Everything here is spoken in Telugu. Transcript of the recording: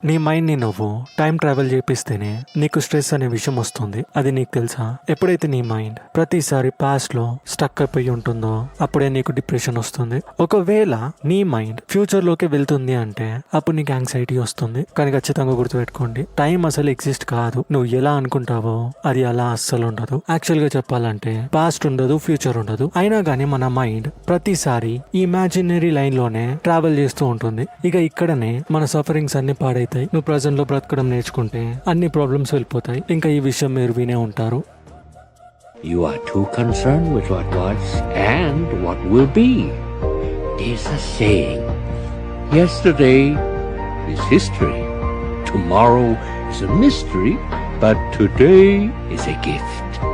నీ మైండ్ ని నువ్వు టైం ట్రావెల్ చేపిస్తేనే నీకు స్ట్రెస్ అనే విషయం వస్తుంది. అది నీకు తెలుసా? ఎప్పుడైతే నీ మైండ్ ప్రతిసారి పాస్ట్ లో స్టక్ అయిపోయి ఉంటుందో అప్పుడే నీకు డిప్రెషన్ వస్తుంది. ఒకవేళ నీ మైండ్ ఫ్యూచర్ లోకి వెళ్తుంది అంటే అప్పుడు నీకు యాంగ్జైటీ వస్తుంది. కానీ ఖచ్చితంగా గుర్తుపెట్టుకోండి, టైం అసలు ఎగ్జిస్ట్ కాదు. నువ్వు ఎలా అనుకుంటావో అది అలా అస్సలు ఉండదు. యాక్చువల్ గా చెప్పాలంటే పాస్ట్ ఉండదు, ఫ్యూచర్ ఉండదు. అయినా గానీ మన మైండ్ ప్రతిసారి ఈ ఇమాజినరీ లైన్ లోనే ట్రావెల్ చేస్తూ ఉంటుంది. ఇక ఇక్కడనే మన సఫరింగ్స్ అన్ని పాడైతాయి. నువ్వు ప్రజెంట్ లో బ్రతకడం నేర్చుకుంటే అన్ని ప్రాబ్లమ్స్ వెళ్ళిపోతాయి. ఇంకా ఈ విషయం మీరు వినే ఉంటారు. You are too concerned with what was and what will be. There's a saying, yesterday is history, tomorrow is a mystery, but today is a gift.